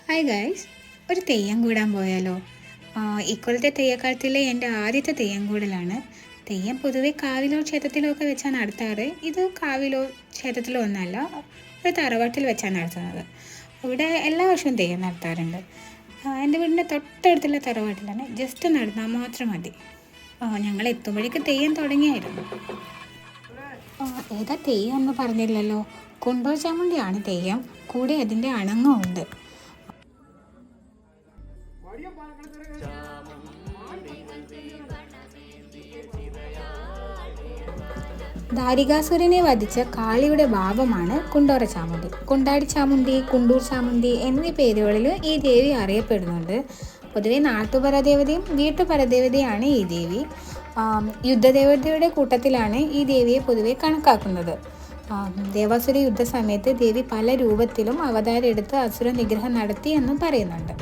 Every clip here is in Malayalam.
ഹായ് ഗൈസ്, ഒരു തെയ്യം കൂടാൻ പോയാലോ? ഇക്കൊല്ലത്തെ തെയ്യക്കാലത്തിലെ എൻ്റെ ആദ്യത്തെ തെയ്യം കൂടലാണ്. തെയ്യം പൊതുവെ കാവിലോ ക്ഷേത്രത്തിലോ ഒക്കെ വെച്ചാണ് നടത്താറ്. ഇത് കാവിലോ ക്ഷേത്രത്തിലോ ഒന്നല്ല, ഒരു തറവാട്ടിൽ വെച്ചാണ് നടത്തുന്നത്. ഇവിടെ എല്ലാ വർഷവും തെയ്യം നടത്താറുണ്ട്. എൻ്റെ വീടിൻ്റെ തൊട്ടടുത്തുള്ള തറവാട്ടിലാണ്. ജസ്റ്റ് നടന്നാൽ മാത്രം മതി. ഞങ്ങൾ എത്തുമ്പോഴേക്ക് തെയ്യം തുടങ്ങിയായിരുന്നു. ഏതാ തെയ്യം എന്ന് പറഞ്ഞില്ലല്ലോ. കുണ്ടൂർ ചാമുണ്ടിയാണ് തെയ്യം. കൂടെ അതിൻ്റെ അണങ്ങും ഉണ്ട്. ദാരികാസുരനെ വധിച്ച കാളിയുടെ ഭാവമാണ് കുണ്ടോറ ചാമുണ്ടി. കുണ്ടാടി ചാമുണ്ടി, കുണ്ടൂർ ചാമുണ്ടി എന്നീ പേരുകളിലും ഈ ദേവി അറിയപ്പെടുന്നുണ്ട്. പൊതുവെ നാട്ടുപരദേവതയും വീട്ടുപരദേവതയാണ് ഈ ദേവി. യുദ്ധദേവതയുടെ കൂട്ടത്തിലാണ് ഈ ദേവിയെ പൊതുവെ കണക്കാക്കുന്നത്. ദേവാസുര യുദ്ധ സമയത്ത് ദേവി പല രൂപത്തിലും അവതാരം എടുത്ത് അസുര നിഗ്രഹം നടത്തി എന്നും പറയുന്നുണ്ട്.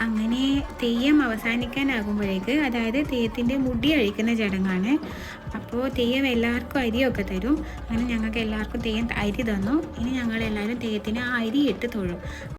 അങ്ങനെ തെയ്യം അവസാനിക്കാനാകുമ്പോഴേക്ക്, അതായത് തെയ്യത്തിൻ്റെ മുടി അഴിക്കുന്ന ചടങ്ങാണ്. അപ്പോൾ തെയ്യം എല്ലാവർക്കും അരിയൊക്കെ തരും. അങ്ങനെ ഞങ്ങൾക്ക് എല്ലാവർക്കും തെയ്യം അരി തന്നു. ഇനി ഞങ്ങളെല്ലാവരും തെയ്യത്തിന് ആ അരി ഇട്ട് തൊഴും.